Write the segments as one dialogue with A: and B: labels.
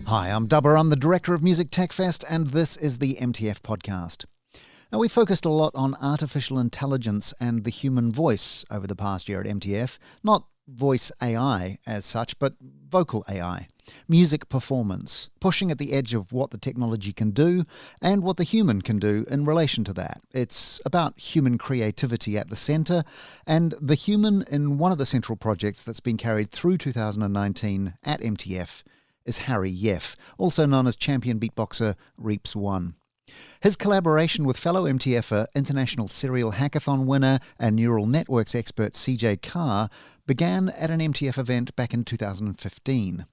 A: Hi, I'm Dubber. I'm the director of Music Tech Fest, and this is the MTF podcast. Now, we focused a lot on artificial intelligence and the human voice over the past year at MTF. Not voice AI as such, but vocal AI. Music performance, pushing at the edge of what the technology can do and what the human can do in relation to that. It's about human creativity at the centre, and the human in one of the central projects that's been carried through 2019 at MTF is Harry Yeff, also known as champion beatboxer Reeps One. His collaboration with fellow MTFer, international serial hackathon winner and neural networks expert CJ Carr began at an MTF event back in 2015.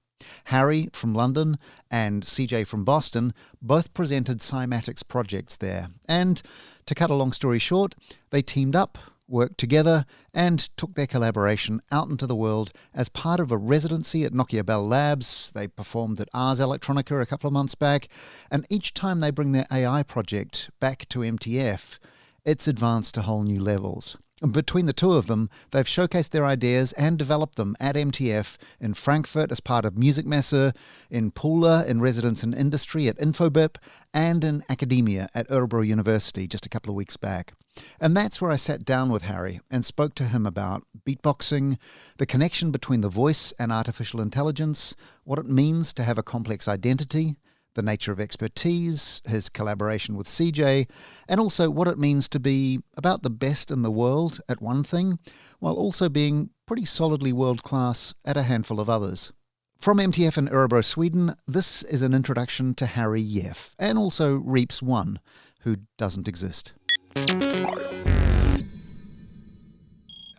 A: Harry from London and CJ from Boston both presented cymatics projects there, and to cut a long story short, they teamed up, worked together, and took their collaboration out into the world as part of a residency at Nokia Bell Labs. They performed at Ars Electronica a couple of months back, and each time they bring their AI project back to MTF, it's advanced to whole new levels. And between the two of them, they've showcased their ideas and developed them at MTF, in Frankfurt as part of Musikmesse, in Pula in residence and industry at Infobip, and in academia at Örebro University just a couple of weeks back. And that's where I sat down with Harry and spoke to him about beatboxing, the connection between the voice and artificial intelligence, what it means to have a complex identity, the nature of expertise, his collaboration with CJ, and also what it means to be about the best in the world at one thing, while also being pretty solidly world-class at a handful of others. From MTF in Örebro, Sweden, this is an introduction to Harry Yeff, and also Reeps One, who doesn't exist.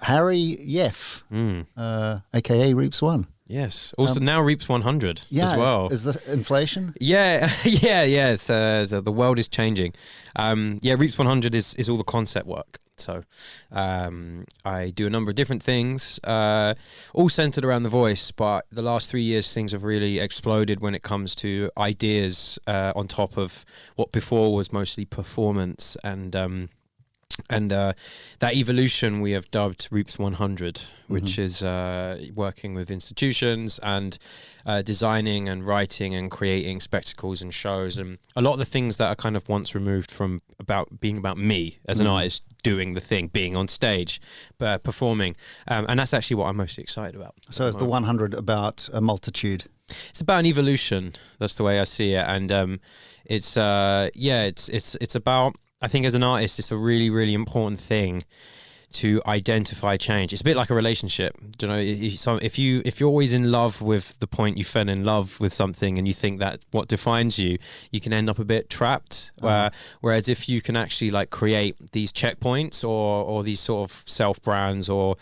A: Harry Yeff, aka Reeps One.
B: Yes. Also now Reeps 100 as well.
A: Is this inflation?
B: Yeah. yeah. It's, the world is changing. Reeps 100 is all the concept work. So I do a number of different things, all centered around the voice. But the last 3 years, things have really exploded when it comes to ideas on top of what before was mostly performance. And that evolution we have dubbed Reeps 100, which is working with institutions and designing and writing and creating spectacles and shows, and a lot of the things that are kind of once removed from being about me as an artist doing the thing, being on stage, performing, and that's actually what I'm most excited about.
A: So is the 100 about a multitude?
B: It's about an evolution. That's the way I see it, and it's about. I think as an artist, it's a really, really important thing to identify change. It's a bit like a relationship. You know, if you're always in love with the point you fell in love with something and you think that what defines you, you can end up a bit trapped. Whereas if you can actually like create these checkpoints or these sort of self brands or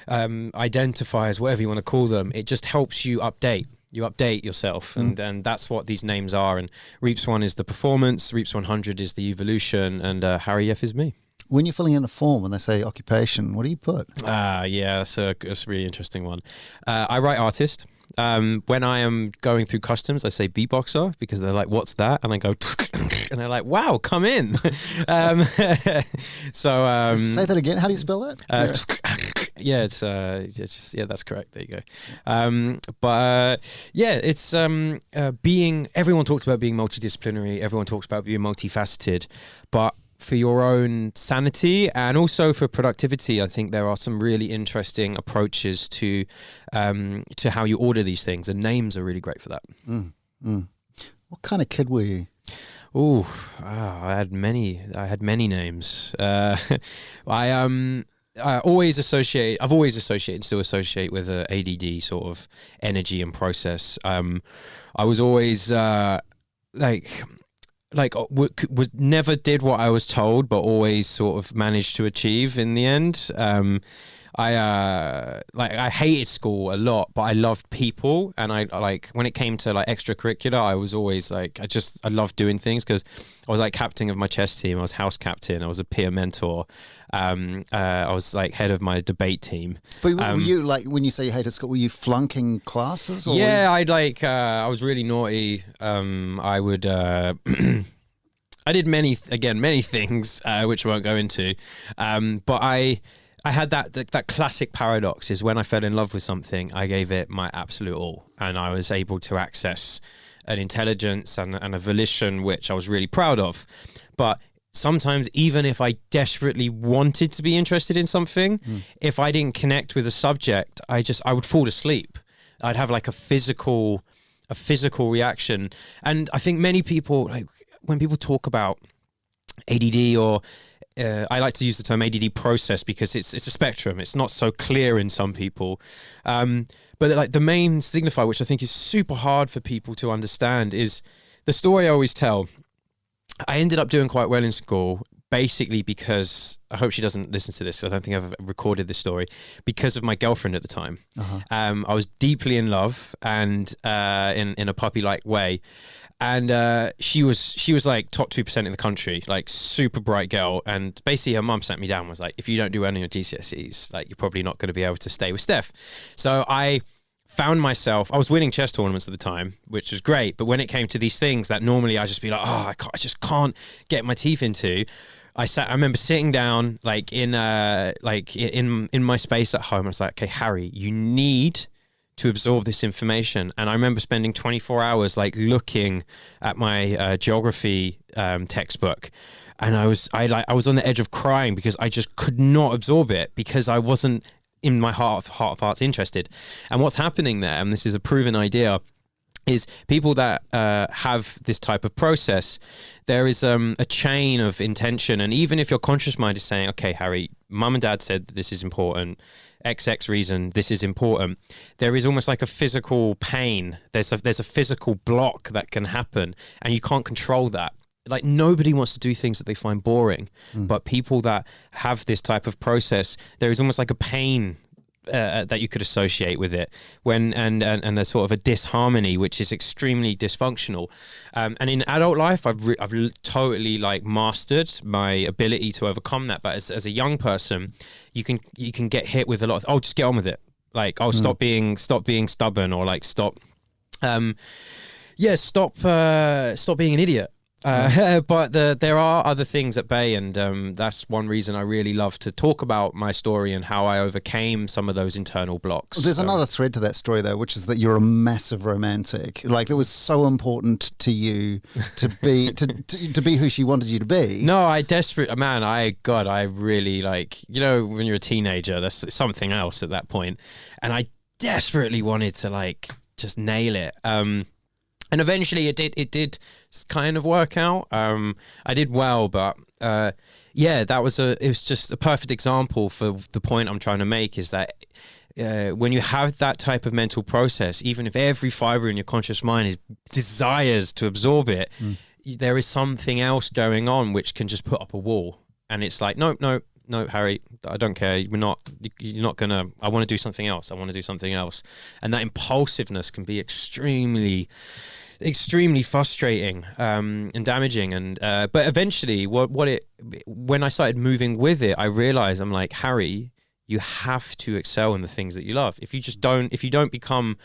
B: identifiers, whatever you want to call them, it just helps you update. You update yourself, and that's what these names are. And Reeps One is the performance, Reeps 100 is the evolution, and Harry Yeff is me.
A: When you're filling in a form and they say occupation, what do you put?
B: That's a really interesting one. I write artist. When I am going through customs, I say beatboxer because they're like, "What's that?" And I go, and they're like, "Wow, come in." So
A: say that again. How do you spell that?
B: It's just that's correct. There you go. It's being. Everyone talks about being multidisciplinary. Everyone talks about being multifaceted, but for your own sanity and also for productivity, I think there are some really interesting approaches to how you order these things, and names are really great for that.
A: What kind of kid were you?
B: I had many names. I've always associated and still associate with ADD sort of energy and process. I was always never did what I was told, but always sort of managed to achieve in the end. I hated school a lot, but I loved people, and I when it came to like extracurricular, I was always like I loved doing things because I was like captain of my chess team, I was house captain, I was a peer mentor, I was like head of my debate team.
A: But were you like, when you say you hated school, were you flunking classes? Or
B: yeah, I was really naughty. I would. I did many things, which I won't go into, but I had that classic paradox is when I fell in love with something, I gave it my absolute all, and I was able to access an intelligence and a volition, which I was really proud of. But sometimes, even if I desperately wanted to be interested in something, if I didn't connect with a subject, I would fall asleep. I'd have like a physical reaction. And I think many people, like when people talk about ADD, or I like to use the term ADD process because it's a spectrum. It's not so clear in some people. But like the main signifier, which I think is super hard for people to understand, is the story I always tell. I ended up doing quite well in school, basically because, I hope she doesn't listen to this, I don't think I've recorded this story, because of my girlfriend at the time. I was deeply in love, and in a puppy-like way. And she was like top 2% in the country, like super bright girl. And basically her mum sat me down and was like, if you don't do well in your GCSEs, like you're probably not going to be able to stay with Steph. So I found myself, I was winning chess tournaments at the time, which was great. But when it came to these things that normally I'd just be like, I just can't get my teeth into. I remember sitting down like in my space at home. I was like, okay, Harry, you need to absorb this information. And I remember spending 24 hours like looking at my geography textbook, and I was on the edge of crying because I just could not absorb it, because I wasn't in my heart of hearts interested. And what's happening there, and this is a proven idea, is people that have this type of process, there is a chain of intention. And even if your conscious mind is saying, okay, Harry, mum and dad said this is important, XX reason this is important, there is almost like a physical pain. There's a physical block that can happen, and you can't control that. Like nobody wants to do things that they find boring, but people that have this type of process, there is almost like a pain that you could associate with it, and there's sort of a disharmony which is extremely dysfunctional. And in adult life, I've totally like mastered my ability to overcome that. But as a young person, you can get hit with a lot of, just get on with it. Like, stop being stubborn, or like stop being an idiot. But there are other things at bay, and that's one reason I really love to talk about my story and how I overcame some of those internal blocks.
A: There's another thread to that story, though, which is that you're a massive romantic. Like, it was so important to you to be to be who she wanted you to be.
B: No, I really, like, you know, when you're a teenager, that's something else at that point, and I desperately wanted to like just nail it. And eventually it did kind of work out. I did well, but it was just a perfect example for the point I'm trying to make, is that when you have that type of mental process, even if every fiber in your conscious mind desires to absorb it, there is something else going on which can just put up a wall. And it's like, no, Harry, I don't care. You're not gonna, I want to do something else. And that impulsiveness can be extremely frustrating and damaging. And but eventually when I started moving with it, I realized, I'm like, Harry, you have to excel in the things that you love. If you don't become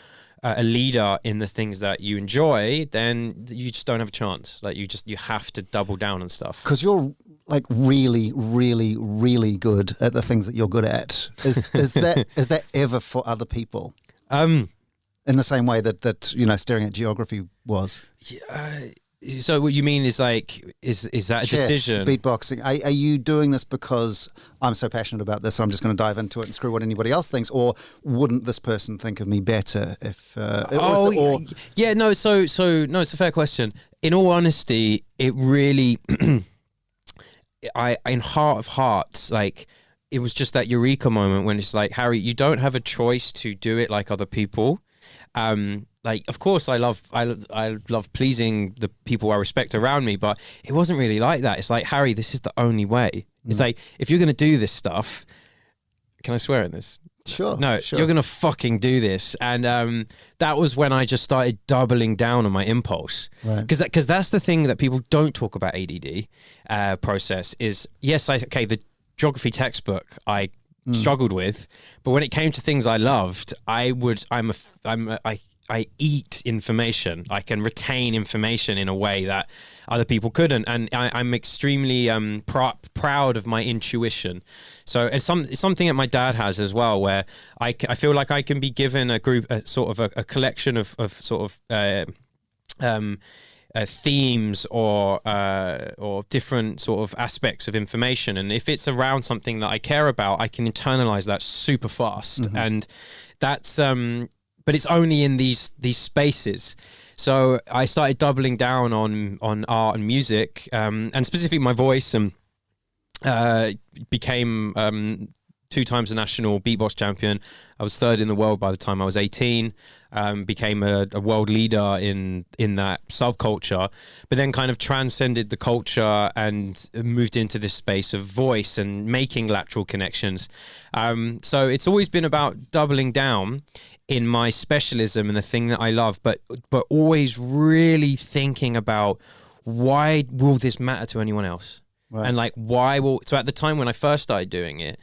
B: a leader in the things that you enjoy, then you just don't have a chance. Like you have to double down on stuff.
A: Because you're like really, really, really good at the things that you're good at. Is that ever for other people? In the same way that you know, staring at geography was.
B: So what you mean is like, is that a
A: chess,
B: decision?
A: Beatboxing. Are you doing this because I'm so passionate about this, so I'm just going to dive into it and screw what anybody else thinks, or wouldn't this person think of me better if? No. So no, it's a fair question. In all honesty, it really, in heart of hearts, like, it was just that eureka moment when it's like, Harry, you don't have a choice to do it like other people. Like, of course, I love pleasing the people I respect around me, but it wasn't really like that. It's like, Harry, this is the only way. It's like, if you're going to do this stuff, can I swear in this? Sure.
B: No,
A: sure.
B: You're going to fucking do this. And that was when I just started doubling down on my impulse.
A: Right.
B: Because that's the thing that people don't talk about ADD process is, yes, the geography textbook I struggled with, but when it came to things I loved, I eat information. I can retain information in a way that other people couldn't, and I'm extremely proud of my intuition. So it's something that my dad has as well, where I feel like I can be given a collection of sort of themes or different sort of aspects of information, and if it's around something that I care about, I can internalize that super fast. And that's but it's only in these spaces. So I started doubling down on art and music, and specifically my voice, and became 2 times a national beatbox champion. I was 3rd in the world by the time I was 18. Became a world leader in that subculture, but then kind of transcended the culture and moved into this space of voice and making lateral connections. So it's always been about doubling down in my specialism and the thing that I love, but always really thinking about, why will this matter to anyone else? Right. And like, so at the time when I first started doing it,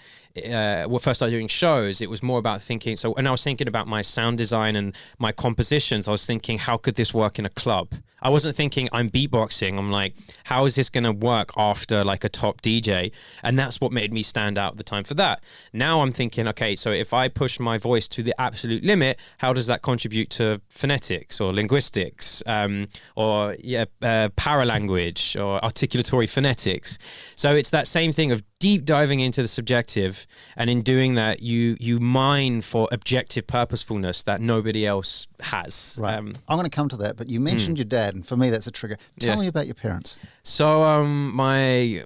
B: first started doing shows, it was more about thinking, and I was thinking about my sound design and my compositions. I was thinking, how could this work in a club? I wasn't thinking I'm beatboxing. I'm like, how is this going to work after like a top DJ? And that's what made me stand out at the time for that. Now I'm thinking, okay, so if I push my voice to the absolute limit, how does that contribute to phonetics or linguistics, or paralanguage or articulatory phonetics? So it's that same thing of deep diving into the subjective, and in doing that, you mine for objective purposefulness that nobody else has.
A: Right. I'm going to come to that, but you mentioned your dad, and for me that's a trigger. Tell me about your parents.
B: So my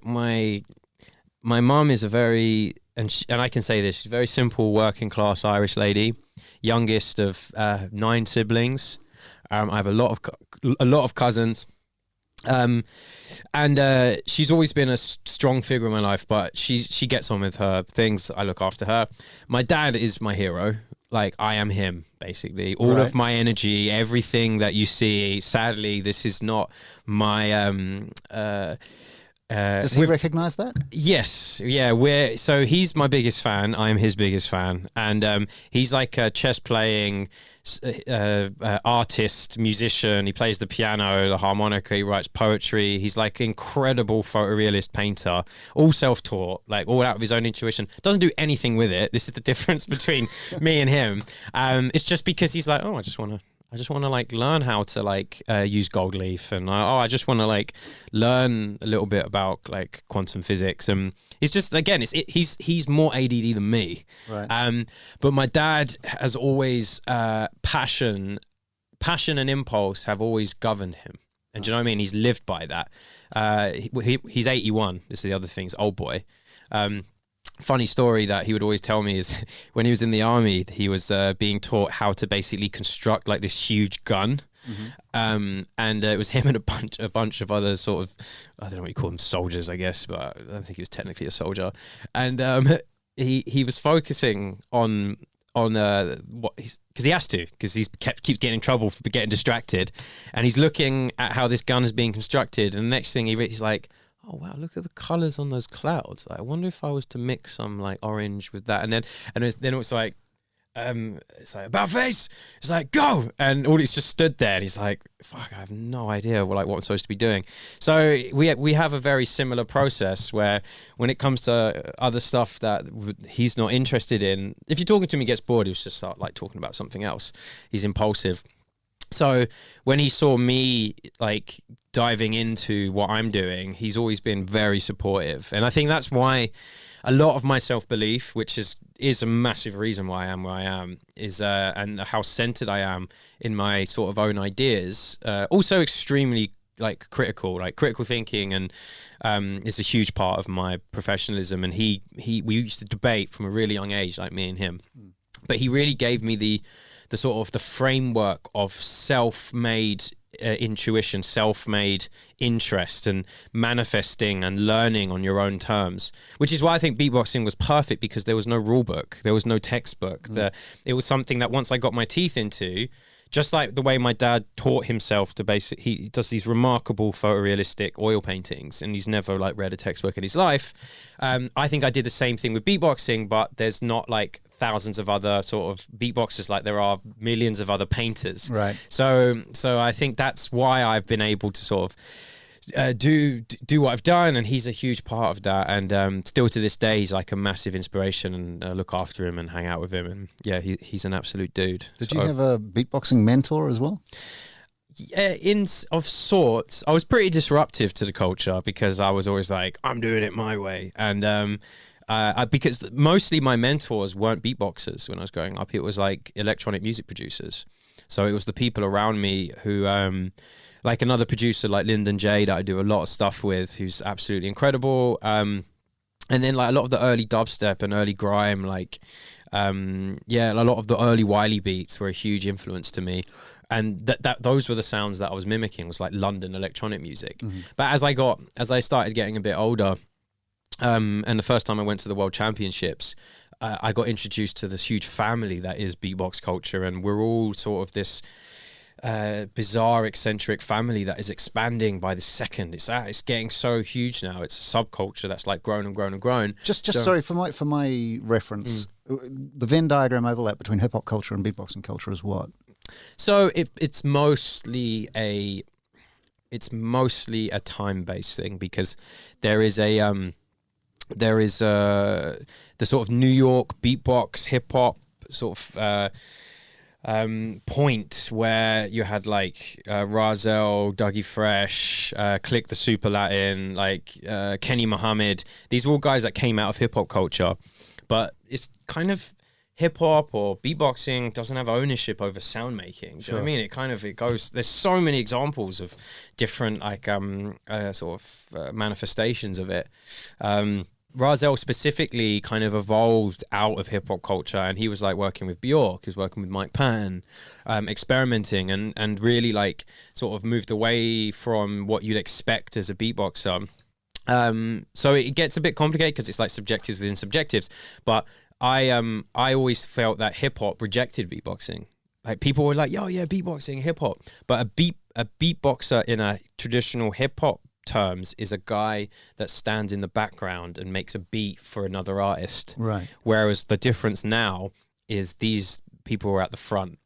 B: mum is a very, and I can say this, she's a very simple working class Irish lady, youngest of 9 siblings. I have a lot of cousins. And she's always been a strong figure in my life, but she gets on with her things. I look after her. My dad is my hero. Like, I am him, basically. All of my energy, everything that you see. Sadly, this is not my
A: does he recognize that?
B: Yes. Yeah. So he's my biggest fan. I'm his biggest fan. And he's like a chess playing artist, musician. He plays the piano, the harmonica, he writes poetry. He's like incredible photorealist painter, all self-taught, like all out of his own intuition. Doesn't do anything with it. This is the difference between me and him. It's just because he's like, I just want to like learn how to like use gold leaf, and I just want to like learn a little bit about like quantum physics. And it's just, again, he's more ADD than me. Right. But my dad has always passion and impulse have always governed him. And do you know what I mean? He's lived by that. He's 81. This is the other thing. He's old boy. Funny story that he would always tell me is when he was in the army, he was being taught how to basically construct like this huge gun. And it was him and a bunch of other sort of, I don't know what you call them, soldiers, I guess, but I don't think he was technically a soldier. And he was focusing on what, because he has to, because keeps getting in trouble for getting distracted, and he's looking at how this gun is being constructed, and the next thing he's like, oh wow, look at the colors on those clouds. I wonder if I was to mix some like orange with that. And then it's like about face. It's like, go. And all, it's just stood there, and he's like, fuck, I have no idea what I'm supposed to be doing. So we have a very similar process where when it comes to other stuff that he's not interested in, if you're talking to him, he gets bored, he'll just start like talking about something else. He's impulsive. So when he saw me like diving into what I'm doing, he's always been very supportive. And I think that's why a lot of my self-belief, which is a massive reason why I am where I am, is and how centered I am in my sort of own ideas. Also extremely like critical thinking, and is a huge part of my professionalism. And we used to debate from a really young age, like me and him. But he really gave me the sort of the framework of self-made intuition, self-made interest, and manifesting and learning on your own terms, which is why I think beatboxing was perfect, because there was no rule book, there was no textbook. It was something that once I got my teeth into, just like the way my dad taught himself to he does these remarkable photorealistic oil paintings, and he's never like read a textbook in his life. I think I did the same thing with beatboxing, but there's not like thousands of other sort of beatboxers like there are millions of other painters. Right. So I think that's why I've been able to sort of do what I've done, and he's a huge part of that. And still to this day, he's like a massive inspiration, and look after him and hang out with him. And yeah, he's an absolute dude.
A: Did you have a beatboxing mentor as well?
B: Yeah, of sorts. I was pretty disruptive to the culture because I was always like, I'm doing it my way. And because mostly my mentors weren't beatboxers when I was growing up. It was like electronic music producers. So it was the people around me who, like another producer like Lyndon J that I do a lot of stuff with, who's absolutely incredible. And then like a lot of the early dubstep and early grime, like, a lot of the early Wiley beats were a huge influence to me. And those were the sounds that I was mimicking, was like London electronic music. But as I started getting a bit older, and the first time I went to the World Championships, I got introduced to this huge family that is beatbox culture, and we're all sort of this bizarre, eccentric family that is expanding by the second. It's getting so huge now. It's a subculture that's like grown and grown and grown.
A: Sorry, for my reference, the Venn diagram overlap between hip hop culture and beatboxing culture is what?
B: So it's mostly a time-based thing, because there is the sort of New York beatbox hip hop sort of point where you had like Razel, Dougie Fresh, Click the Super Latin, like Kenny Muhammad. These were all guys that came out of hip hop culture, but it's kind of hip hop or beatboxing doesn't have ownership over sound making. Do you know what I mean? It goes. There's so many examples of different like manifestations of it. Razel specifically kind of evolved out of hip hop culture, and he was like working with Bjork, he was working with Mike Patton, experimenting and really like sort of moved away from what you'd expect as a beatboxer. So it gets a bit complicated because it's like subjectives within subjectives, but I always felt that hip hop rejected beatboxing. Like people were like, "Yo, yeah, beatboxing, hip hop," but a beatboxer in a traditional hip hop terms is a guy that stands in the background and makes a beat for another artist.
A: Right.
B: Whereas the difference now is these people are at the front.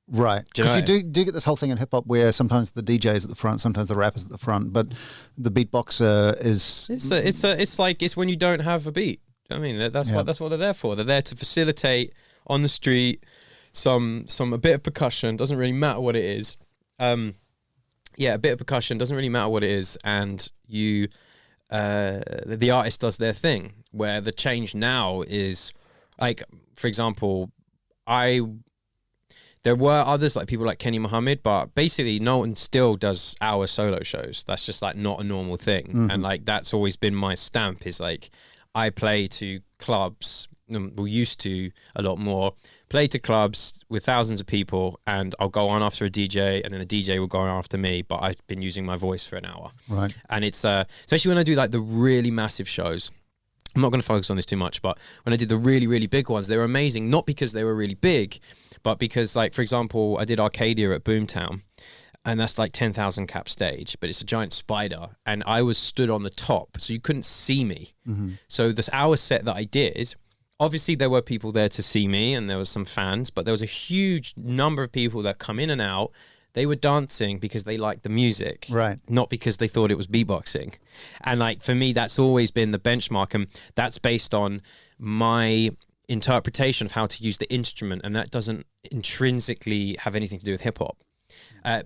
A: Right, because you do get this whole thing in hip hop where sometimes the DJ is at the front, sometimes the rapper's at the front, but the beatboxer is.
B: It's when you don't have a beat. I mean, that's what they're there for. They're there to facilitate on the street a bit of percussion. Doesn't really matter what it is. A bit of percussion doesn't really matter what it is, and the artist does their thing. Where the change now is, like, for example, there were others like people like Kenny Muhammad, but basically no one still does hour solo shows. That's just like not a normal thing, and like that's always been my stamp. Is like I play to clubs. We used to a lot more play to clubs with thousands of people, and I'll go on after a DJ, and then a DJ will go on after me, but I've been using my voice for an hour.
A: Right.
B: And it's especially when I do like the really massive shows. I'm not going to focus on this too much, but when I did the really, really big ones, they were amazing, not because they were really big, but because, like, for example, I did Arcadia at Boomtown, and that's like 10,000 cap stage, but it's a giant spider, and I was stood on the top, so you couldn't see me. So this hour set that I did, obviously there were people there to see me, and there was some fans, but there was a huge number of people that come in and out. They were dancing because they liked the music,
A: right?
B: Not because they thought it was beatboxing. And like for me, that's always been the benchmark, and that's based on my interpretation of how to use the instrument, and that doesn't intrinsically have anything to do with hip hop.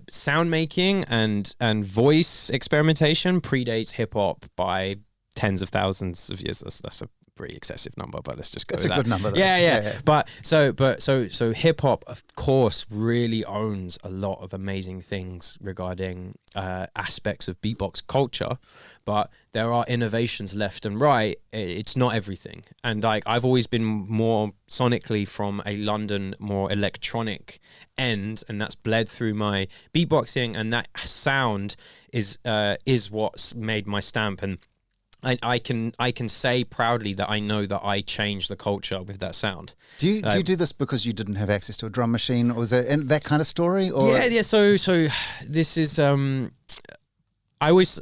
B: Sound making and voice experimentation predates hip hop by tens of thousands of years. That's a pretty excessive number, but let's just go with that.
A: It's a good number though.
B: Yeah. But so hip hop, of course, really owns a lot of amazing things regarding aspects of beatbox culture, but there are innovations left and right. It's not everything. And like I've always been more sonically from a London, more electronic end, and that's bled through my beatboxing, and that sound is what's made my stamp. And I can say proudly that I know that I changed the culture with that sound. Do you
A: do this because you didn't have access to a drum machine, or was it that kind of story? Or?
B: Yeah. So this is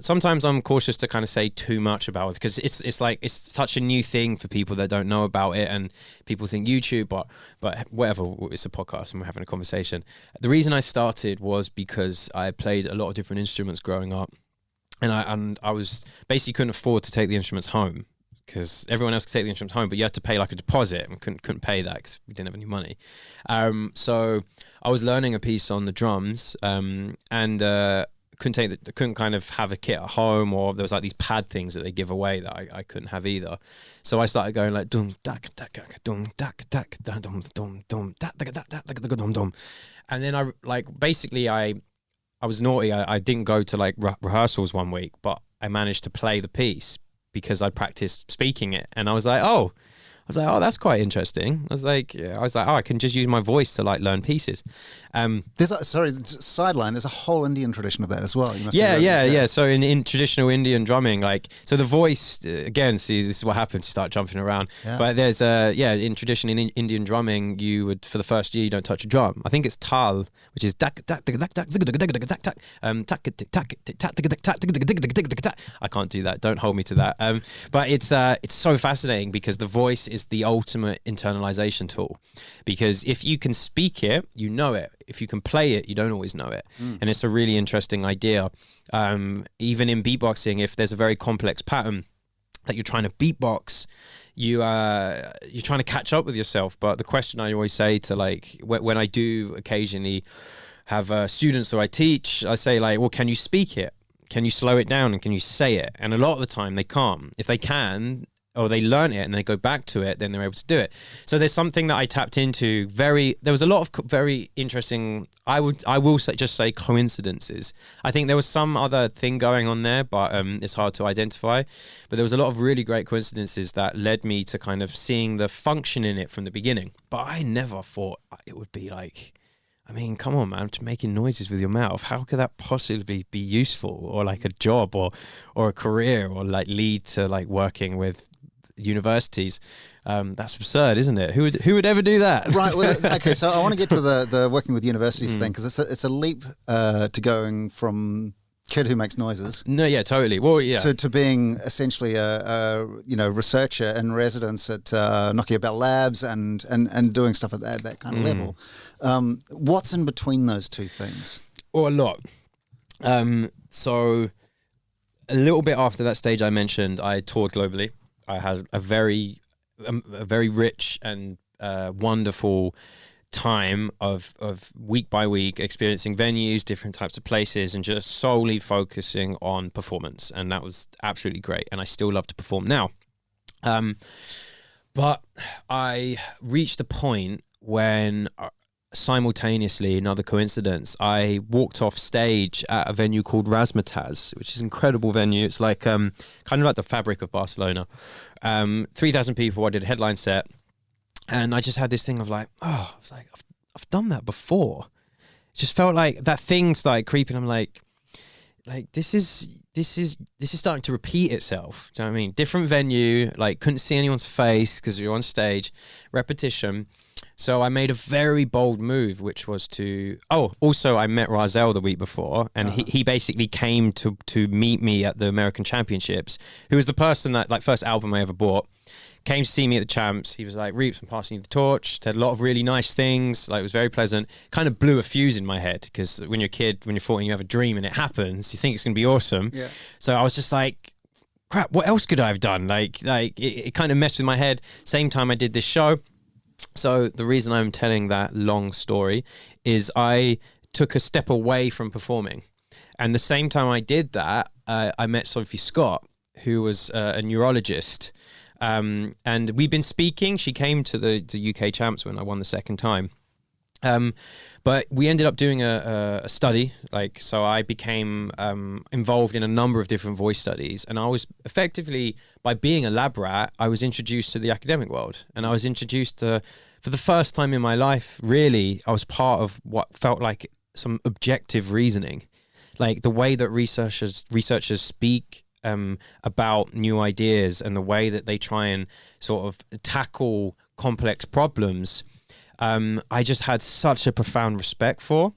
B: sometimes I'm cautious to kind of say too much about it, because it's like it's such a new thing for people that don't know about it, and people think YouTube, but whatever, it's a podcast and we're having a conversation. The reason I started was because I played a lot of different instruments growing up. And I was basically couldn't afford to take the instruments home. because everyone else could take the instrument home, but you had to pay like a deposit, and couldn't pay that because we didn't have any money. So I was learning a piece on the drums, and couldn't kind of have a kit at home, or there was like these pad things that they give away that I couldn't have either. So I started going like dum dak dak dum dak dak dum dum dum dak dak dak dak dum dum, and then I was naughty. I didn't go to like rehearsals one week, but I managed to play the piece because I practiced speaking it, and I was like, oh, that's quite interesting. I was like, oh, I can just use my voice to like learn pieces.
A: Sideline. There's a whole Indian tradition of that as well. You must
B: yeah. So in traditional Indian drumming, like, so the voice again. See, this is what happens. You start jumping around. Yeah. But there's in tradition in Indian drumming, you would, for the first year, you don't touch a drum. I think it's tal, which is dak dak dak dak dak dak dak I can't do that. Don't hold me to that. But it's so fascinating because the voice is the ultimate internalization tool, because if you can speak it, you know it. If you can play it, you don't always know it. And it's a really interesting idea. Even in beatboxing, if there's a very complex pattern that you're trying to beatbox, you're trying to catch up with yourself. But the question I always say to, like, when I do occasionally have students who I teach, I say like, well, can you speak it? Can you slow it down, and can you say it? And a lot of the time they can't. If they can, or they learn it and they go back to it, then they're able to do it. So there's something that I tapped into. There was a lot of very interesting, I will just say coincidences. I think there was some other thing going on there, but it's hard to identify. But there was a lot of really great coincidences that led me to kind of seeing the function in it from the beginning. But I never thought it would be like, I mean, come on, man, just making noises with your mouth. How could that possibly be useful, or like a job, or a career, or like lead to like working with universities? That's absurd, isn't it? Who would ever do that?
A: Right. Well, okay. So I want to get to the working with universities thing, because it's a leap to going from kid who makes noises.
B: No, yeah, totally. Well, yeah.
A: To being essentially a researcher in residence at Nokia Bell Labs and doing stuff at that kind of level. What's in between those two things?
B: Or a lot. So a little bit after that stage I mentioned, I toured globally. I had a very rich and wonderful time of week by week experiencing venues, different types of places, and just solely focusing on performance. And that was absolutely great. And I still love to perform now. But I reached a point when simultaneously, another coincidence, I walked off stage at a venue called Razzmatazz, which is an incredible venue. It's like kind of like the Fabric of Barcelona. 3,000 people. I did a headline set, and I just had this thing of like, oh, I was like, I've done that before. It just felt like that thing started creeping. I'm like this is starting to repeat itself. Do you know what I mean? Different venue, like couldn't see anyone's face because you're on stage, repetition. So I made a very bold move, which was also I met Razel the week before, and he basically came to meet me at the American Championships, who was the person that, like, first album I ever bought, came to see me at the Champs. He was like, Reeps, I'm passing you the torch. Said a lot of really nice things. Like, it was very pleasant. Kind of blew a fuse in my head, because when you're a kid, when you're 14, you have a dream and it happens. You think it's going to be awesome. Yeah. So I was just like, crap, what else could I have done? Like it kind of messed with my head. Same time I did this show. So the reason I'm telling that long story is I took a step away from performing. And the same time I did that, I met Sophie Scott, who was a neurologist. And we've been speaking. She came to the UK Champs when I won the second time. But we ended up doing a study. So I became involved in a number of different voice studies. And I was effectively, by being a lab rat, I was introduced to the academic world. And I was introduced to, for the first time in my life, really, I was part of what felt like some objective reasoning. Like the way that researchers speak about new ideas, and the way that they try and sort of tackle complex problems, I just had such a profound respect for.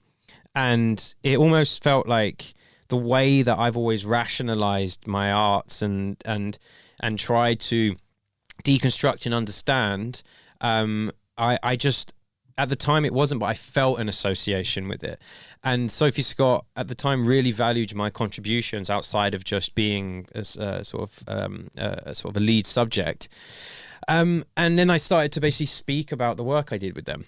B: And it almost felt like the way that I've always rationalized my arts and tried to deconstruct and understand, I just at the time it wasn't, but I felt an association with it. And Sophie Scott at the time really valued my contributions outside of just being a sort of a lead subject. And then I started to basically speak about the work I did with them.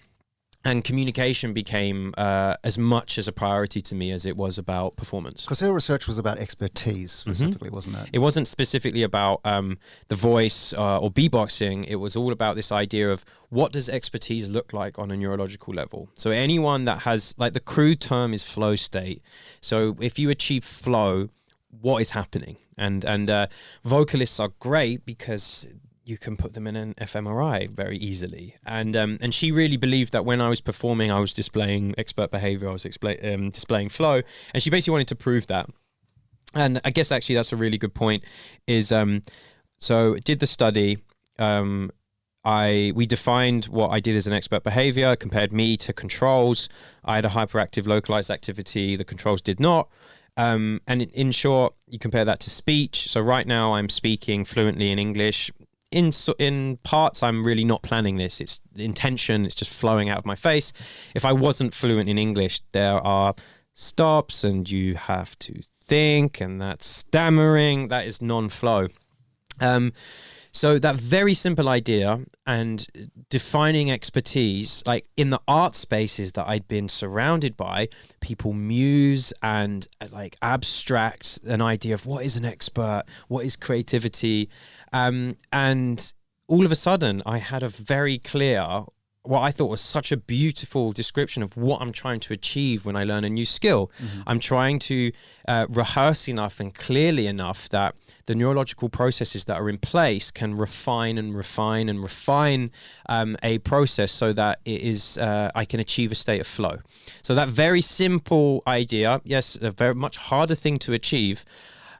B: And communication became as much as a priority to me as it was about performance.
A: Because her research was about expertise specifically, wasn't it?
B: It wasn't specifically about the voice or beatboxing. It was all about this idea of what does expertise look like on a neurological level. So anyone that has, like, the crude term is flow state. So if you achieve flow, what is happening? And vocalists are great because you can put them in an fMRI very easily. And she really believed that when I was performing, I was displaying expert behavior, I was displaying flow, and she basically wanted to prove that. And I guess actually that's a really good point is, so did the study, we defined what I did as an expert behavior, compared me to controls. I had a hyperactive localized activity, the controls did not. And in short, you compare that to speech. So right now I'm speaking fluently in English. In parts, I'm really not planning this. It's intention. It's just flowing out of my face. If I wasn't fluent in English, there are stops and you have to think, and that's stammering. That is non-flow. So that very simple idea and defining expertise, like in the art spaces that I'd been surrounded by, people muse and like abstract an idea of what is an expert, what is creativity. And all of a sudden I had a very clear, what I thought was such a beautiful description of what I'm trying to achieve when I learn a new skill. I'm trying to rehearse enough and clearly enough that the neurological processes that are in place can refine and refine and refine a process so that it is I can achieve a state of flow. So that very simple idea, yes, a very much harder thing to achieve,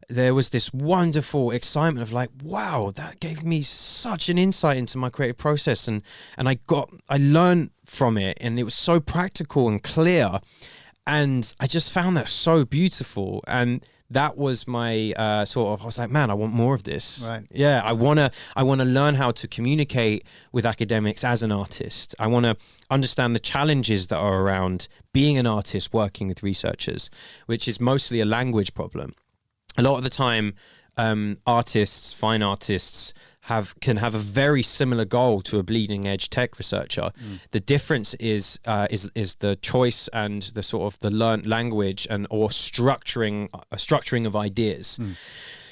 B: there was this wonderful excitement of like, wow, that gave me such an insight into my creative process. And I learned from it, and it was so practical and clear. And I just found that so beautiful. And that was my I was like, man, I want more of this.
A: Right.
B: Yeah, I want to learn how to communicate with academics as an artist. I want to understand the challenges that are around being an artist working with researchers, which is mostly a language problem. A lot of the time, artists, fine artists, can have a very similar goal to a bleeding edge tech researcher. The difference is the choice and the sort of the learned language or structuring of ideas.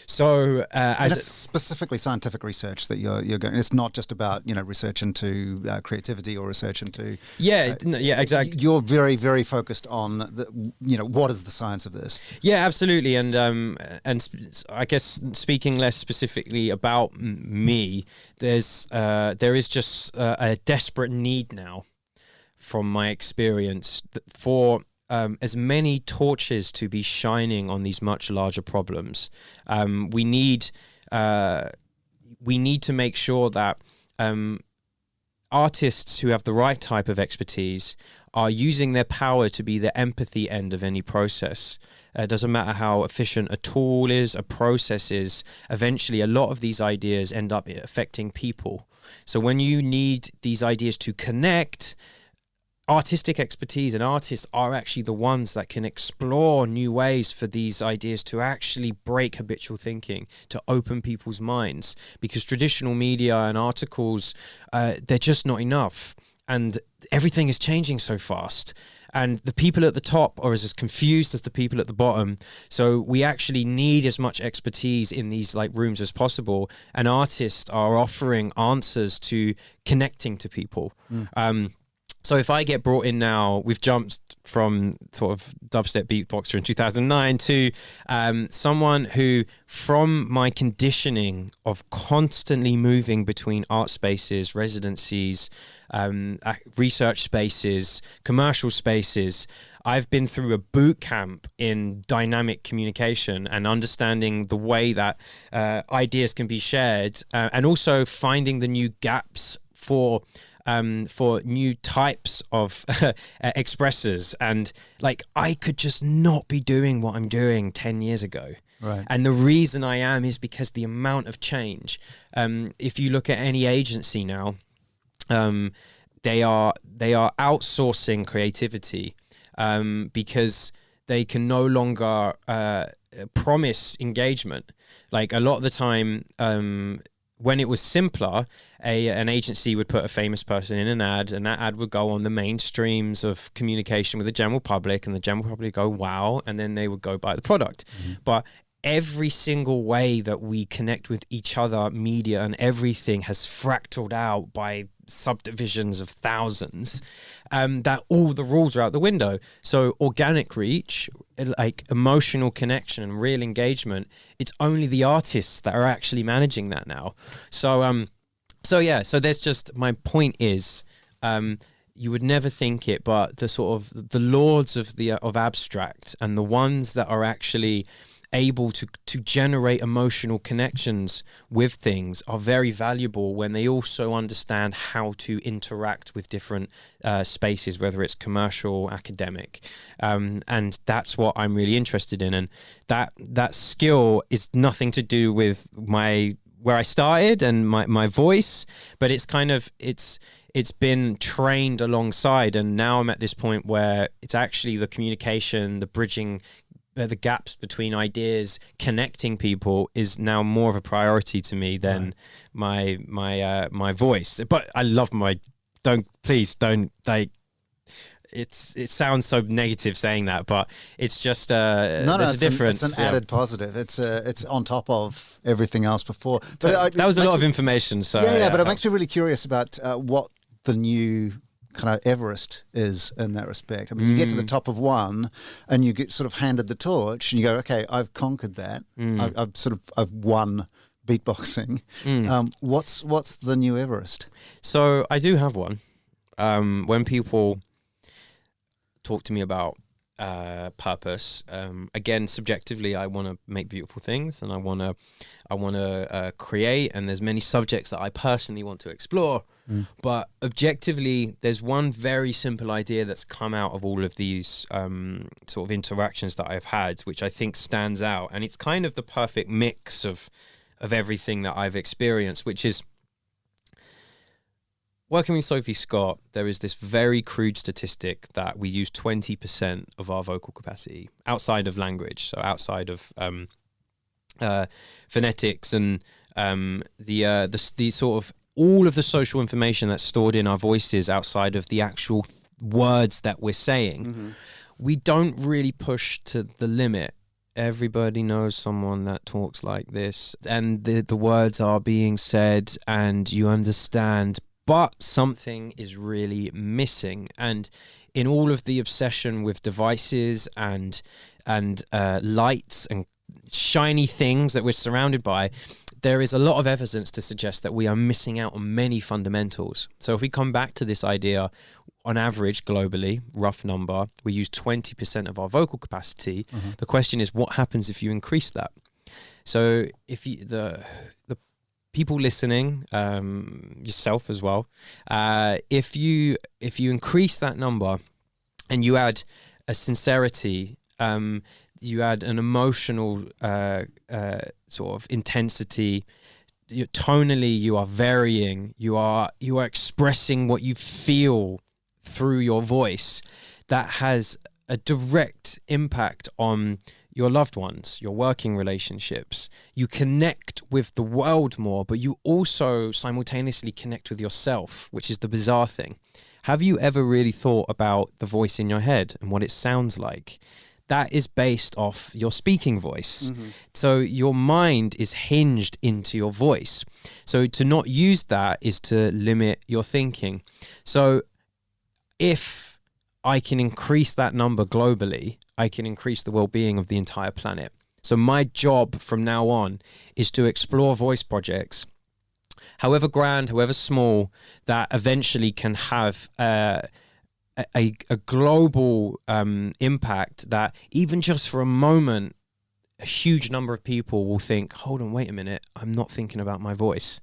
B: So
A: and it's specifically scientific research that you're going. It's not just about research into creativity or research into
B: exactly.
A: You're very, very focused on what is the science of this?
B: Yeah, absolutely. And I guess speaking less specifically about me, there is just a desperate need now, from my experience, for as many torches to be shining on these much larger problems. We need to make sure that artists who have the right type of expertise are using their power to be the empathy end of any process. It doesn't matter how efficient a tool is, a process is, eventually a lot of these ideas end up affecting people. So when you need these ideas to connect, artistic expertise and artists are actually the ones that can explore new ways for these ideas to actually break habitual thinking, to open people's minds, because traditional media and articles, they're just not enough. And everything is changing so fast. And the people at the top are as confused as the people at the bottom. So we actually need as much expertise in these rooms as possible. And artists are offering answers to connecting to people. So if I get brought in now, we've jumped from sort of dubstep beatboxer in 2009 to someone who, from my conditioning of constantly moving between art spaces, residencies, research spaces, commercial spaces, I've been through a boot camp in dynamic communication and understanding the way that ideas can be shared, and also finding the new gaps for new types of expressors. And I could just not be doing what I'm doing 10 years ago.
A: Right.
B: And the reason I am is because the amount of change. If you look at any agency now, they are outsourcing creativity because they can no longer promise engagement. Like a lot of the time, when it was simpler, an agency would put a famous person in an ad, and that ad would go on the mainstreams of communication with the general public, and the general public would go, wow, and then they would go buy the product. But every single way that we connect with each other, media and everything, has fractaled out by subdivisions of thousands, that all the rules are out the window. So organic reach, like emotional connection and real engagement, it's only the artists that are actually managing that now. So there's just, my point is, you would never think it, but the sort of the lords of abstract, and the ones that are actually able to generate emotional connections with things, are very valuable when they also understand how to interact with different spaces, whether it's commercial, academic, and that's what I'm really interested in. And that skill is nothing to do with where I started and my voice, but it's kind of it's been trained alongside, and now I'm at this point where it's actually the communication, the bridging the gaps between ideas, connecting people is now more of a priority to me than my voice. But I love please don't like. It sounds so negative saying that, but it's just there's a difference.
A: It's an added positive. It's on top of everything else before. But
B: that was a lot of information. So
A: but it makes me really curious about what the new kind of Everest is in that respect. I mean, you get to the top of one and you get sort of handed the torch and you go, okay, I've conquered that. I've won beatboxing. What's the new Everest?
B: So I do have one. When people talk to me about purpose, again, subjectively, I want to make beautiful things, and I want to create, and there's many subjects that I personally want to explore. But objectively, there's one very simple idea that's come out of all of these sort of interactions that I've had, which I think stands out, and it's kind of the perfect mix of everything that I've experienced, which is working with Sophie Scott. There is this very crude statistic that we use 20% of our vocal capacity outside of language, so outside of phonetics and the sort of all of the social information that's stored in our voices outside of the actual words that we're saying. We don't really push to the limit. Everybody knows someone that talks like this, and the words are being said and you understand, but something is really missing. And in all of the obsession with devices and lights and shiny things that we're surrounded by, there is a lot of evidence to suggest that we are missing out on many fundamentals. So if we come back to this idea, on average, globally, rough number, we use 20% of our vocal capacity. The question is, what happens if you increase that? So if the people listening, yourself as well, if you increase that number and you add a sincerity, you add an emotional sort of intensity, tonally you are varying, you are expressing what you feel through your voice, that has a direct impact on your loved ones, your working relationships. You connect with the world more, but you also simultaneously connect with yourself, which is the bizarre thing. Have you ever really thought about the voice in your head and what it sounds like? That is based off your speaking voice. So your mind is hinged into your voice. So to not use that is to limit your thinking. So if I can increase that number globally, I can increase the well-being of the entire planet. So my job from now on is to explore voice projects, however grand, however small, that eventually can have a global impact, that even just for a moment, a huge number of people will think, hold on, wait a minute, I'm not thinking about my voice.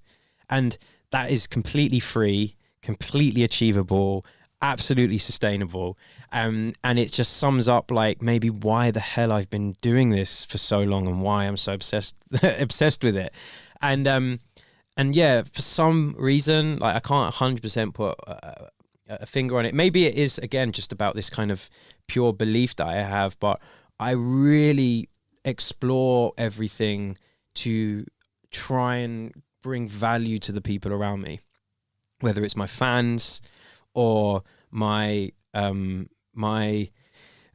B: And that is completely free, completely achievable, absolutely sustainable. And it just sums up like maybe why the hell I've been doing this for so long and why I'm so obsessed with it. And yeah, for some reason, like I can't 100% put a finger on it. Maybe it is, again, just about this kind of pure belief that I have, but I really explore everything to try and bring value to the people around me, whether it's my fans or my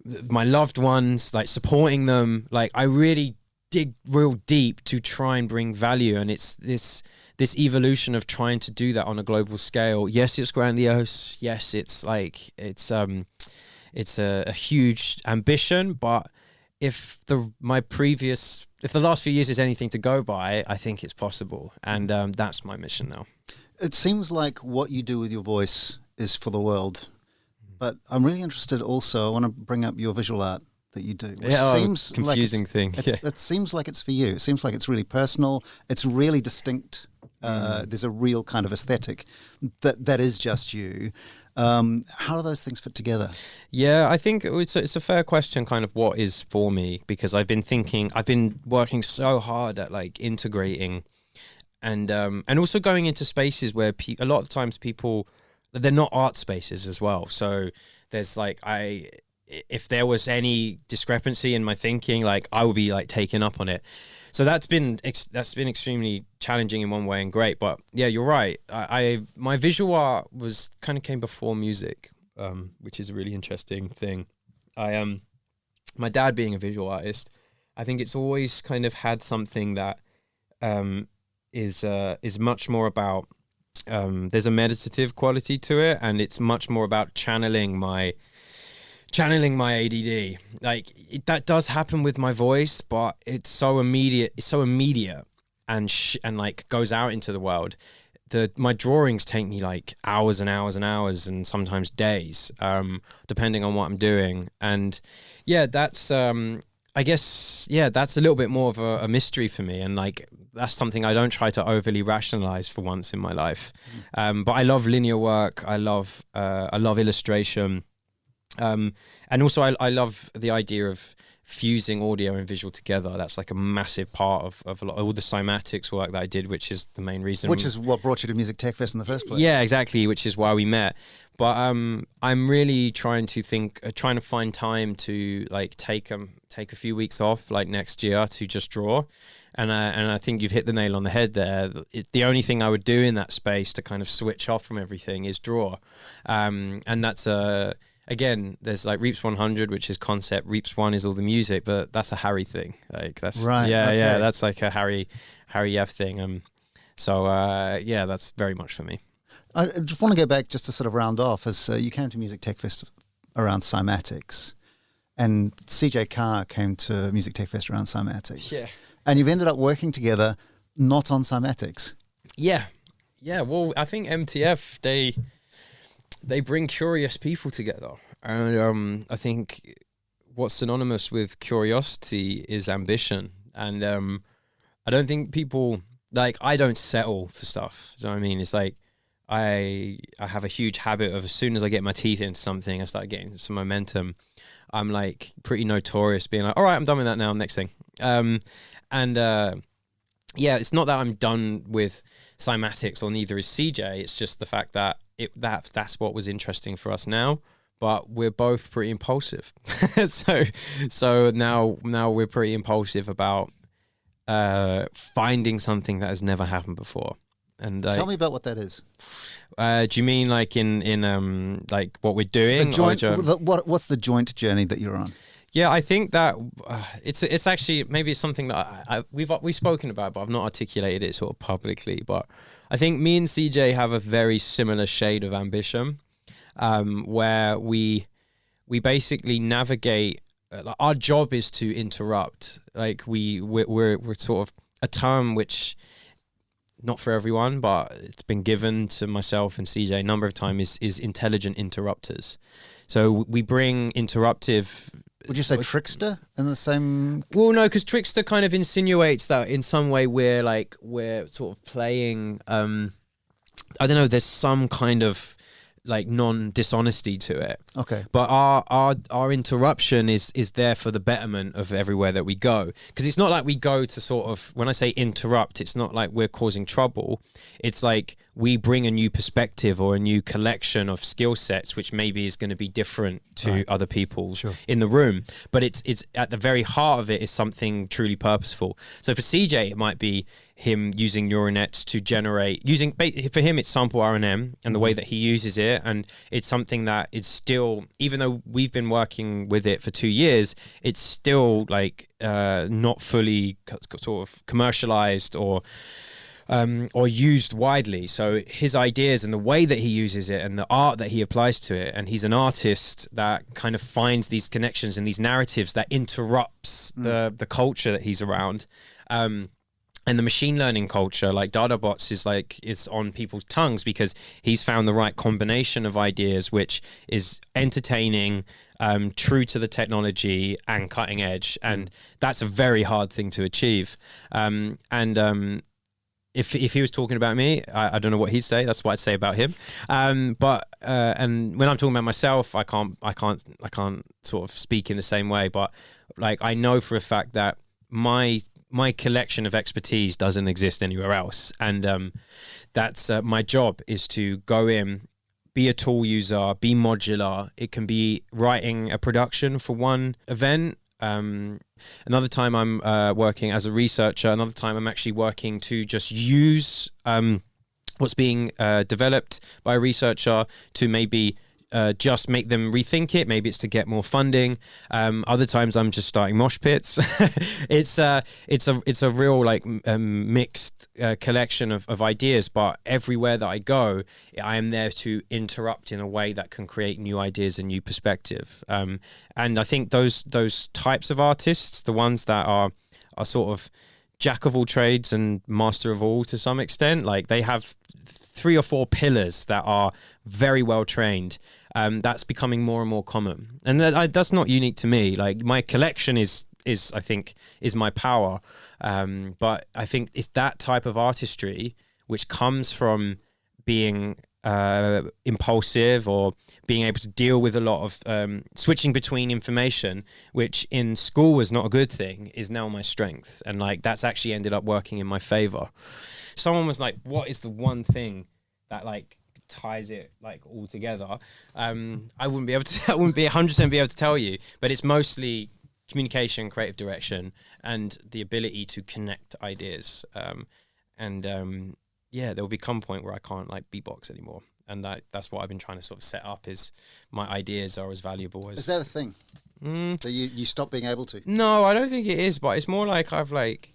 B: loved ones, like supporting them. Like I really dig real deep to try and bring value, and it's this evolution of trying to do that on a global scale. Yes, it's grandiose. Yes, it's like it's a huge ambition, but if the last few years is anything to go by, I think it's possible, and that's my mission now.
A: It seems like what you do with your voice is for the world, but I'm really interested also, I want to bring up your visual art that you do, which seems
B: confusing
A: like
B: thing.
A: It seems like it's for you. It seems like it's really personal. It's really distinct. There's a real kind of aesthetic that is just you. How do those things fit together?
B: Yeah, I think it's a fair question, kind of what is for me, because I've been working so hard at like integrating and also going into spaces where a lot of times people, they're not art spaces as well. So there's like, if there was any discrepancy in my thinking, like I would be like taken up on it. So that's been extremely challenging in one way and great. But yeah, you're right. My visual art came before music, which is a really interesting thing. My dad being a visual artist, I think it's always kind of had something that is much more about. There's a meditative quality to it, and it's much more about channeling my ADD. Like that does happen with my voice, but it's so immediate. It's so immediate and like goes out into the world. My drawings take me like hours and hours and hours, and sometimes days, depending on what I'm doing. And yeah, that's I guess that's a little bit more of a mystery for me, and like that's something I don't try to overly rationalize for once in my life. But I love linear work. I love illustration. And also I love the idea of fusing audio and visual together. That's like a massive part of all the cymatics work that I did, which is the main reason.
A: Which is what brought you to Music Tech Fest in the first place.
B: Yeah, exactly, which is why we met. But I'm really trying to find time to like take a few weeks off, like next year, to just draw. And I think you've hit the nail on the head there. The only thing I would do in that space to kind of switch off from everything is draw. And that's again, there's like Reeps 100, which is concept. Reeps One is all the music, but that's a Harry thing. Like that's
A: right.
B: Yeah,
A: okay.
B: yeah, that's like a Harry Yeff thing. So yeah, that's very much for me.
A: I just want to go back just to sort of round off, as you came to Music Tech Fest around cymatics, and CJ Carr came to Music Tech Fest around cymatics.
B: Yeah.
A: And you've ended up working together, not on cymatics.
B: Yeah. Well, I think MTF, they bring curious people together, and I think what's synonymous with curiosity is ambition. And I don't think people, like, I don't settle for stuff. Do you know what I mean? It's like I have a huge habit of, as soon as I get my teeth into something, I start getting some momentum. I'm like pretty notorious being like, all right, I'm done with that now, next thing. Yeah, it's not that I'm done with cymatics, or neither is CJ. It's just the fact that that's what was interesting for us now. But we're both pretty impulsive, so now we're pretty impulsive about finding something that has never happened before. And
A: tell me about what that is.
B: Do you mean like in like what we're doing?
A: What's the joint journey that you're on?
B: Yeah, I think that it's actually, maybe it's something that we've spoken about, but I've not articulated it sort of publicly. But I think me and CJ have a very similar shade of ambition, where we basically navigate. Our job is to interrupt. Like we're sort of a term which, not for everyone, but it's been given to myself and CJ a number of times, is intelligent interrupters. So we bring interruptive.
A: Would you say trickster in the same?
B: Well, no, because trickster kind of insinuates that in some way we're sort of playing. I don't know. There's some kind of like non-dishonesty to it.
A: Okay.
B: But our interruption is there for the betterment of everywhere that we go. Because it's not like we go to sort of, when I say interrupt, it's not like we're causing trouble. It's like we bring a new perspective or a new collection of skill sets, which maybe is going to be different to other people in the room. But it's at the very heart of it is something truly purposeful. So for CJ, it might be him using neural nets to generate, for him it's sample R&M and the way that he uses it, and it's something that is still, even though we've been working with it for 2 years, it's still like not fully sort of commercialized or used widely. So his ideas and the way that he uses it and the art that he applies to it, and he's an artist that kind of finds these connections and these narratives that interrupts the culture that he's around. And the machine learning culture, like DataBots, is on people's tongues because he's found the right combination of ideas, which is entertaining, true to the technology, and cutting edge. And that's a very hard thing to achieve. If he was talking about me, I don't know what he'd say. That's what I'd say about him. And when I'm talking about myself, I can't sort of speak in the same way. But like, I know for a fact that my collection of expertise doesn't exist anywhere else, and that's my job is to go in, be a tool user, be modular. It can be writing a production for one event. Another time I'm working as a researcher. Another time I'm actually working to just use what's being developed by a researcher to maybe just make them rethink it. Maybe it's to get more funding. Other times I'm just starting mosh pits. It's a real like mixed collection of ideas, but everywhere that I go, I am there to interrupt in a way that can create new ideas and new perspective. And I think those types of artists, the ones that are sort of jack of all trades and master of all to some extent, like they have 3 or 4 pillars that are very well trained. That's becoming more and more common, and that's not unique to me. Like, my collection is I think is my power, but I think it's that type of artistry which comes from being impulsive or being able to deal with a lot of switching between information, which in school was not a good thing, is now my strength. And like, that's actually ended up working in my favor. Someone was like, what is the one thing that like ties it like all together? I wouldn't be 100% be able to tell you, but it's mostly communication, creative direction, and the ability to connect ideas. Yeah, there will become a point where I can't like beatbox anymore, and that's what I've been trying to sort of set up. Is my ideas are as valuable as.
A: Is that a thing? That you stop being able to?
B: No, I don't think it is, but it's more like I've like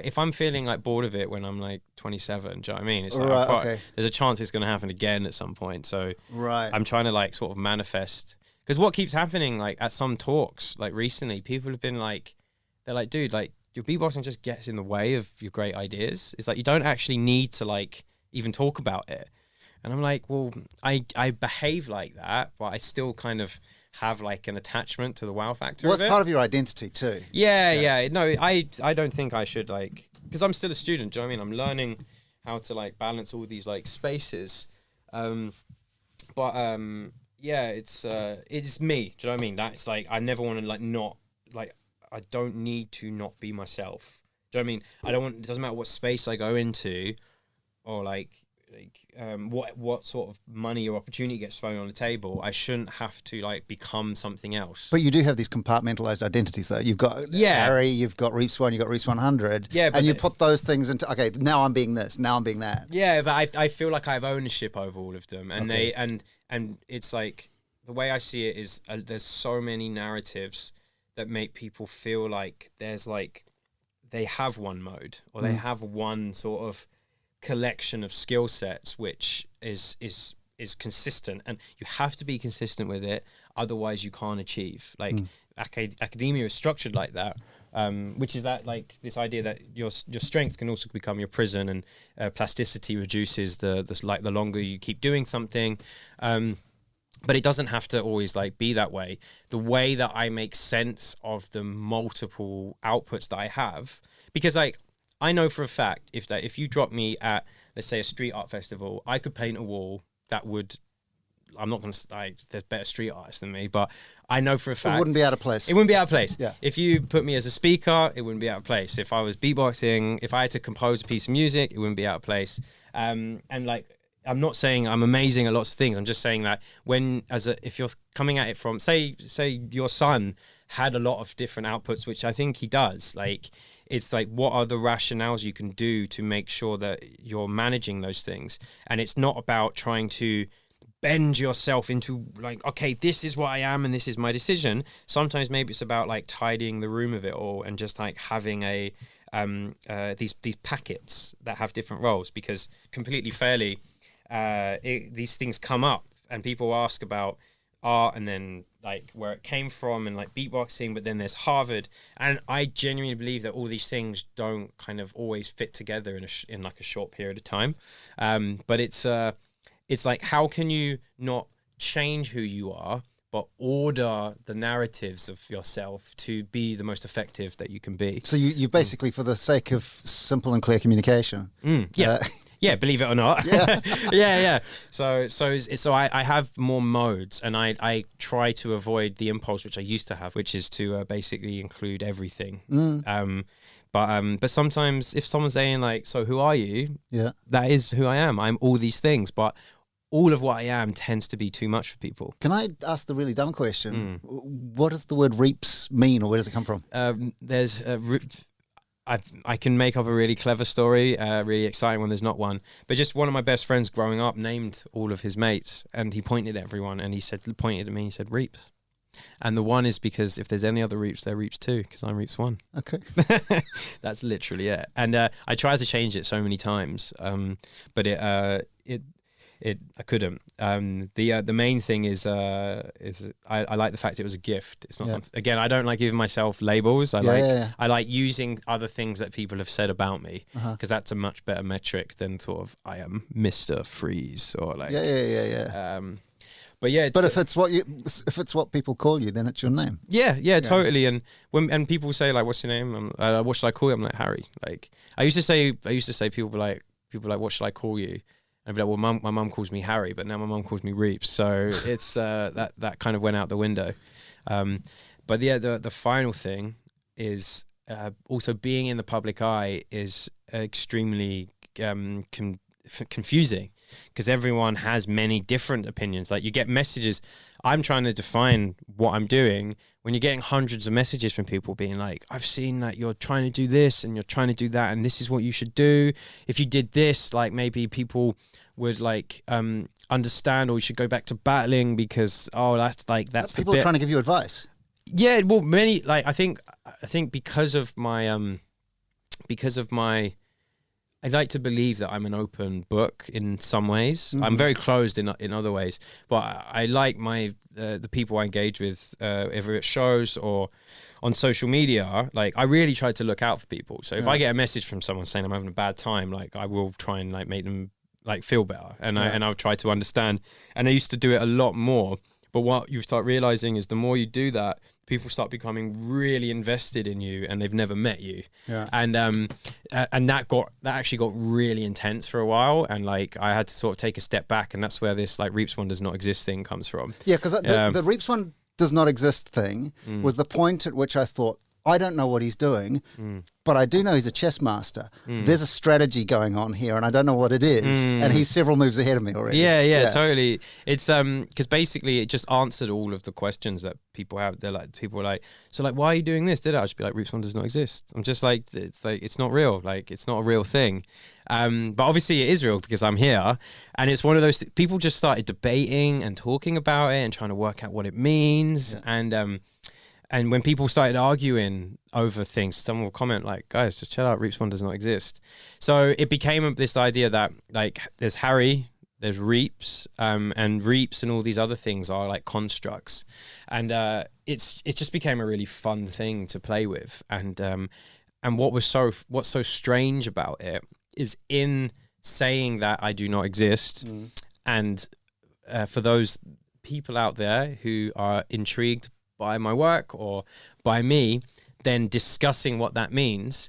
B: if I'm feeling like bored of it when I'm like 27, do you know what I mean? It's like,
A: right,
B: there's a chance it's going to happen again at some point. So
A: right,
B: I'm trying to like sort of manifest, because what keeps happening like at some talks like recently, people have been like, they're like, dude, like your beatboxing just gets in the way of your great ideas. It's like you don't actually need to like even talk about it. And I'm like, well, I behave like that, but I still kind of have like an attachment to the wow factor.
A: Well,
B: it's
A: part of your identity too.
B: Yeah. No, I don't think I should, like, because I'm still a student. Do you know what I mean? I'm learning how to like balance all these like spaces. Yeah, it's me. Do you know what I mean? That's like, I never want to like not like, I don't need to not be myself. Do you know what I mean? I don't want, it doesn't matter what space I go into, or like what sort of money or opportunity gets thrown on the table. I shouldn't have to like become something else.
A: But you do have these compartmentalised identities, though. You've got Harry, you've got Reeps One, you've got Reeps 100.
B: Yeah,
A: and you put those things into, okay, now I'm being this, now I'm being that.
B: Yeah, but I feel like I have ownership over all of them, and okay. and it's like, the way I see it is there's so many narratives that make people feel like there's like, they have one mode, or they have one sort of collection of skill sets which is consistent, and you have to be consistent with it, otherwise you can't achieve. Like academia is structured like that, which is that like this idea that your strength can also become your prison, and plasticity reduces the longer you keep doing something. But it doesn't have to always like be that way. The way that I make sense of the multiple outputs that I have, because like, I know for a fact if you drop me at, let's say, a street art festival, I could paint a wall that would I'm not going to like. There's better street artists than me, but I know for a fact
A: It wouldn't be out of place.
B: It wouldn't be out of place.
A: Yeah.
B: If you put me as a speaker, it wouldn't be out of place. If I was beatboxing, if I had to compose a piece of music, it wouldn't be out of place. And like, I'm not saying I'm amazing at lots of things. I'm just saying that if you're coming at it from, say your son had a lot of different outputs, which I think he does, like, it's like, what are the rationales you can do to make sure that you're managing those things? And it's not about trying to bend yourself into like, okay, this is what I am and this is my decision. Sometimes maybe it's about like tidying the room of it all and just like having these packets that have different roles, because completely fairly, these things come up and people ask about art and then like where it came from and like beatboxing, but then there's Harvard, and I genuinely believe that all these things don't kind of always fit together in like a short period of time. But it's like, how can you not change who you are, but order the narratives of yourself to be the most effective that you can be?
A: So you basically, for the sake of simple and clear communication,
B: yeah, believe it or not.
A: Yeah.
B: yeah. So I have more modes, and I try to avoid the impulse which I used to have, which is to basically include everything. But sometimes if someone's saying like, so who are you? Yeah, that is who I am. I'm all these things, but all of what I am tends to be too much for people.
A: Can I ask the really dumb question? What does the word reaps mean, or where does it come from?
B: There's I can make up a really clever story, really exciting one. There's not one, but just one of my best friends growing up named all of his mates, and he pointed at everyone, and pointed at me, and he said Reeps. And the one is because if there's any other Reeps, they're Reeps too, because I'm Reeps One.
A: Okay.
B: That's literally it. And I tried to change it so many times, but I couldn't. The main thing is I like the fact it was a gift. It's not something, again, I don't like giving myself labels. I like using other things that people have said about me, because that's a much better metric than sort of I am Mr. Freeze or like But yeah,
A: if it's what people call you, then it's your name.
B: Yeah, totally. And when people say like, "What's your name?" What should I call you? I'm like, Harry. Like I used to say people were like, "What should I call you?" I'd be like, well, my mum calls me Harry, but now my mum calls me Reeps. So it's that kind of went out the window. But yeah, the final thing is also being in the public eye is extremely confusing, because everyone has many different opinions. Like you get messages. I'm trying to define what I'm doing when you're getting hundreds of messages from people being like, I've seen that you're trying to do this and you're trying to do that, and this is what you should do. If you did this, like maybe people would like understand, or you should go back to battling because that's
A: people trying to give you advice.
B: Yeah, well, many like I think because of my I'd like to believe that I'm an open book in some ways. I'm very closed in other ways, but I like the people I engage with, either at shows or on social media. Like I really try to look out for people. So if I get a message from someone saying I'm having a bad time, like I will try and like make them like feel better, and I'll try to understand. And I used to do it a lot more. But what you start realizing is the more you do that, people start becoming really invested in you, and they've never met you. Yeah. And that actually got really intense for a while, and like I had to sort of take a step back, and that's where this like Reeps One does not exist thing comes from. Yeah,
A: because the Reeps One does not exist thing was the point at which I thought, I don't know what he's doing, but I do know he's a chess master. There's a strategy going on here, and I don't know what it is. And he's several moves ahead of me already.
B: Yeah, totally. It's because basically it just answered all of the questions that people have. People were like, so like, why are you doing this? I'll just be like, Reeps One does not exist. I'm just like, it's not real. Like, it's not a real thing. But obviously it is real because I'm here, and it's one of those people just started debating and talking about it and trying to work out what it means. And when people started arguing over things, someone will comment like, guys, just chill out, Reeps One does not exist. So it became this idea that like there's Harry, there's Reeps, and Reeps and all these other things are like constructs. And it just became a really fun thing to play with. And what's so strange about it is in saying that I do not exist, and for those people out there who are intrigued by my work or by me, then discussing what that means,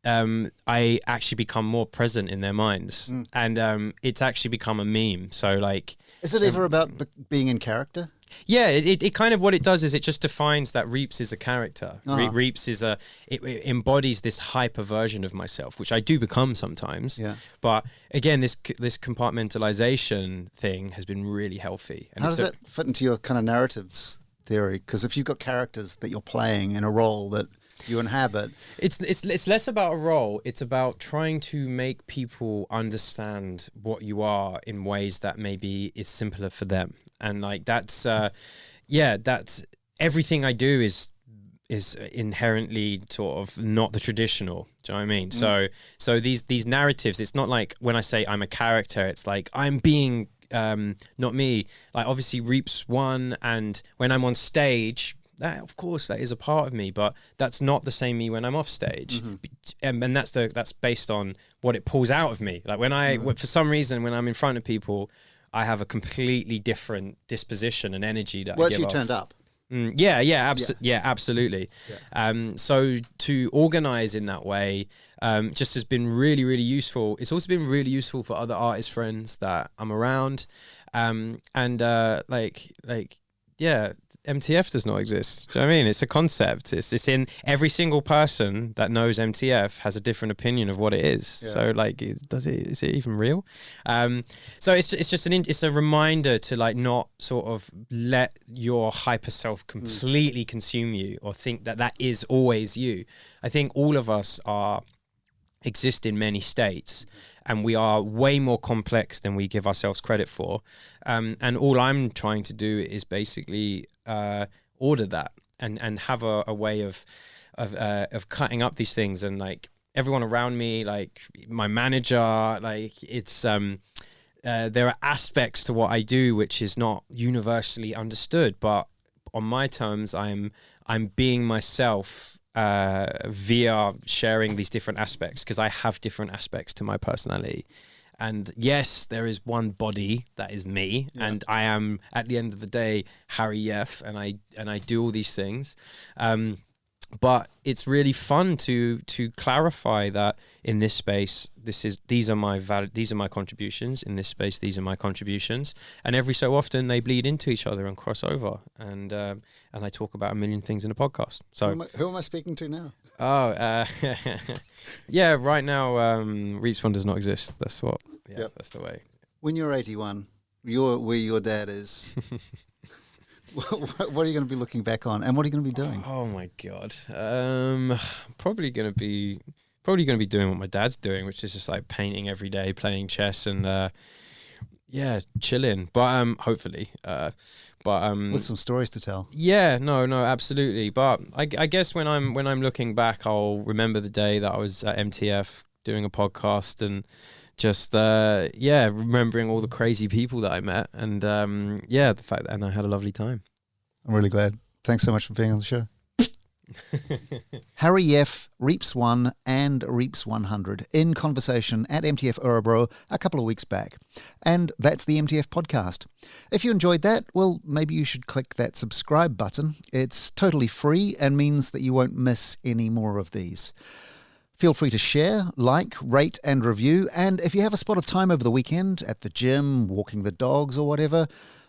B: I actually become more present in their minds, and it's actually become a meme. So like,
A: is it ever about being in character?
B: Yeah, it kind of, what it does is it just defines that Reeps is a character. Reeps is it embodies this hyper version of myself, which I do become sometimes.
A: Yeah.
B: But again, this compartmentalization thing has been really healthy. And
A: how does that fit into your kind of narratives theory? Because if you've got characters that you're playing in a role that you inhabit,
B: it's less about a role. It's about trying to make people understand what you are in ways that maybe is simpler for them. And like that's everything I do is inherently sort of not the traditional. Do you know what I mean? So these narratives, it's not like when I say I'm a character, it's like I'm being not me. Like obviously Reeps One, and when I'm on stage, that of course that is a part of me, but that's not the same me when I'm off stage. And that's based on what it pulls out of me. Like when for some reason when I'm in front of people, I have a completely different disposition and energy that I give
A: you
B: off.
A: Turned up.
B: Absolutely. Yeah. So to organize in that way just has been really, really useful. It's also been really useful for other artist friends that I'm around. MTF does not exist. Do you know what I mean? It's a concept. It's in every single person that knows MTF has a different opinion of what it is. Yeah. So like, is it even real? So it's just it's a reminder to like not sort of let your hyper self completely consume you or think that is always you. I think all of us exist in many states, and we are way more complex than we give ourselves credit for. And all I'm trying to do is basically order that and have a way of cutting up these things. And like everyone around me, like my manager, like it's there are aspects to what I do which is not universally understood, but on my terms, I'm being myself via sharing these different aspects, because I have different aspects to my personality. And yes, there is one body that is me, and I am at the end of the day Harry Yeff, and I do all these things. But it's really fun to clarify that in this space, these are my contributions. In this space, these are my contributions, and every so often they bleed into each other and cross over. And I talk about a million things in a podcast. So
A: who am I speaking to now?
B: Oh, yeah. Right now, Reeps One does not exist. That's what. Yeah, that's the way.
A: When you're 81, where your dad is. What are you going to be looking back on, and what are you going to be doing?
B: Oh my God, probably going to be doing what my dad's doing, which is just like painting every day, playing chess, and chilling. But hopefully,
A: with some stories to tell.
B: Yeah, no, absolutely. But I guess when I'm looking back, I'll remember the day that I was at MTF doing a podcast, and just remembering all the crazy people that I met, and the fact that, and I had a lovely time.
A: I'm really glad. Thanks so much for being on the show. Harry Yeff, Reeps One and Reeps 100 in conversation at MTF Urabro a couple of weeks back. And that's the MTF podcast. If you enjoyed that, well, maybe you should click that subscribe button. It's totally free and means that you won't miss any more of these. Feel free to share, like, rate and review. And if you have a spot of time over the weekend, at the gym, walking the dogs or whatever,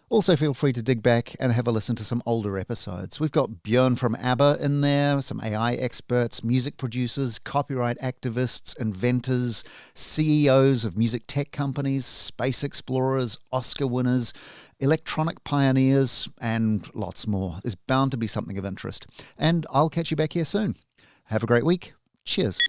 A: also feel free to dig back and have a listen to some older episodes. We've got Björn from ABBA in there, some AI experts, music producers, copyright activists, inventors, CEOs of music tech companies, space explorers, Oscar winners, electronic pioneers, and lots more. There's bound to be something of interest. And I'll catch you back here soon. Have a great week. Cheers.